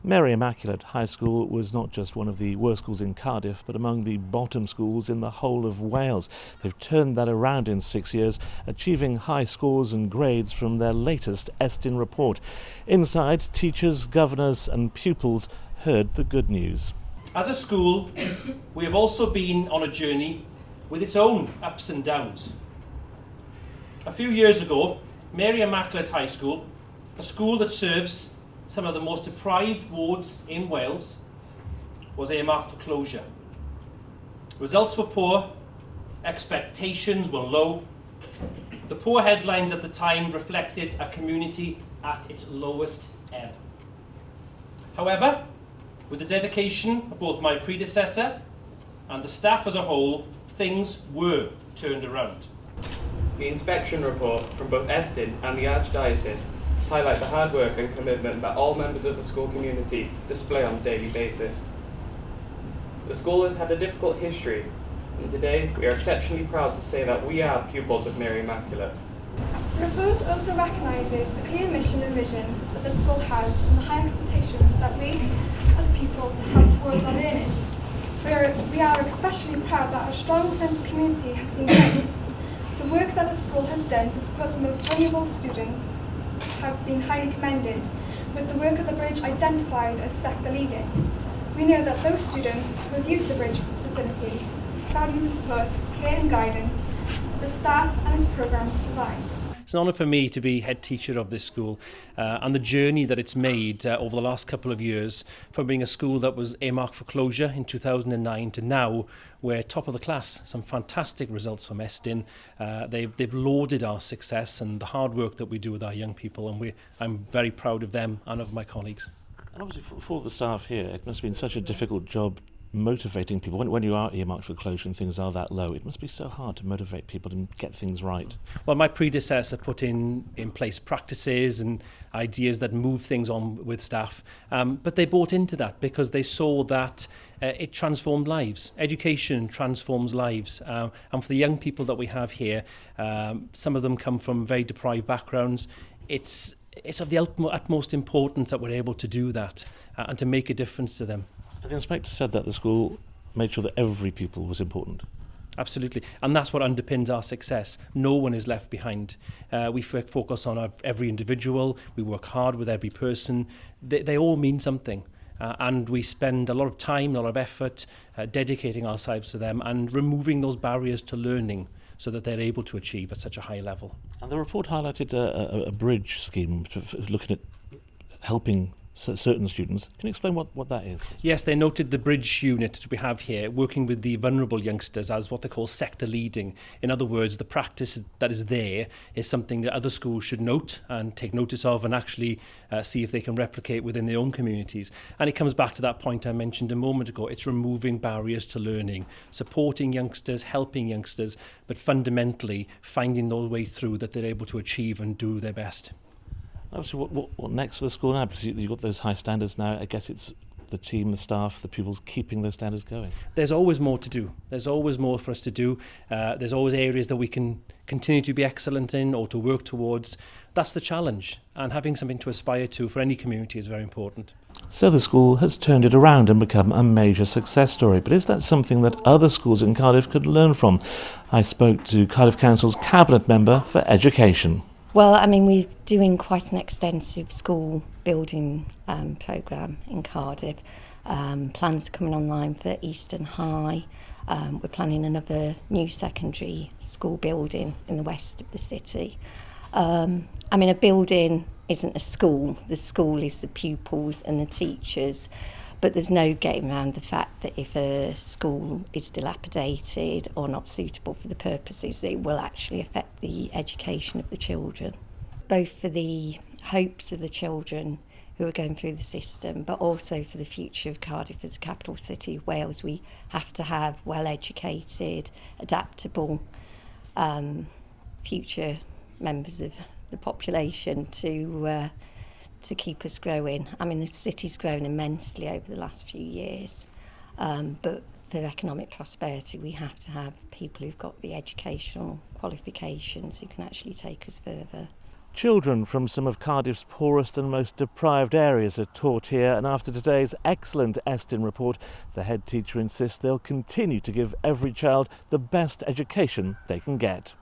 Mary Immaculate High School was not just one of the worst schools in Cardiff, but among the bottom schools in the whole of Wales. They've turned that around in 6 years, achieving high scores and grades from their latest Estin report. Inside, teachers, governors and pupils heard the good news. As a school, we have also been on a journey with its own ups and downs. A few years ago, Mary Immaculate High School, a school that serves some of the most deprived wards in Wales, was earmarked for closure. Results were poor, expectations were low. The poor headlines at the time reflected a community at its lowest ebb. However, with the dedication of both my predecessor and the staff as a whole, things were turned around. The inspection report from both Estin and the Archdiocese highlight the hard work and commitment that all members of the school community display on a daily basis. The school has had a difficult history, and today we are exceptionally proud to say that we are pupils of Mary Immaculate. The report also recognises the clear mission and vision that the school has and the high expectations that we, as pupils, have towards our learning. We are especially proud that our strong sense of community has been raised. The work that the school has done to support the most vulnerable students have been highly commended, with the work of the bridge identified as sector leading. We know that those students who have used the bridge facility value the support, care and guidance that the staff and its programmes provide. It's an honour for me to be head teacher of this school and the journey that it's made over the last couple of years, from being a school that was earmarked for closure in 2009 to now we're top of the class. Some fantastic results from Estin. They've lauded our success and the hard work that we do with our young people, and I'm very proud of them and of my colleagues. And obviously for the staff here, it must have been such a difficult job motivating people. When you are earmarked for closure and things are that low, it must be so hard to motivate people and get things right. Well, my predecessor put in place practices and ideas that move things on with staff, but they bought into that because they saw that it transformed lives. Education transforms lives, and for the young people that we have here, some of them come from very deprived backgrounds. It's of the utmost importance that we're able to do that and to make a difference to them. And the inspector said that the school made sure that every pupil was important. Absolutely, and that's what underpins our success. No one is left behind. We focus on every individual, we work hard with every person. They all mean something, and we spend a lot of time, a lot of effort dedicating ourselves to them and removing those barriers to learning so that they're able to achieve at such a high level. And the report highlighted a bridge scheme looking at helping certain students. Can you explain what that is? Yes, they noted the bridge unit that we have here, working with the vulnerable youngsters as what they call sector leading. In other words, the practice that is there is something that other schools should note and take notice of and actually see if they can replicate within their own communities. And it comes back to that point I mentioned a moment ago. It's removing barriers to learning, supporting youngsters, helping youngsters, but fundamentally finding those way through that they're able to achieve and do their best. Obviously, what next for the school now? Because you've got those high standards now. I guess it's the team, the staff, the pupils keeping those standards going. There's always more to do. There's always more for us to do. There's always areas that we can continue to be excellent in or to work towards. That's the challenge. And having something to aspire to for any community is very important. So the school has turned it around and become a major success story. But is that something that other schools in Cardiff could learn from? I spoke to Cardiff Council's Cabinet Member for Education. Well, I mean, we're doing quite an extensive school building programme in Cardiff. Plans are coming online for Eastern High. We're planning another new secondary school building in the west of the city. I mean, a building isn't a school. The school is the pupils and the teachers. But there's no getting around the fact that if a school is dilapidated or not suitable for the purposes, it will actually affect the education of the children, both for the hopes of the children who are going through the system, but also for the future of Cardiff as a capital city of Wales. We have to have well-educated, adaptable future members of the population to keep us growing. I mean, the city's grown immensely over the last few years, but for economic prosperity, we have to have people who've got the educational qualifications who can actually take us further. Children from some of Cardiff's poorest and most deprived areas are taught here, and after today's excellent Estin report, the head teacher insists they'll continue to give every child the best education they can get.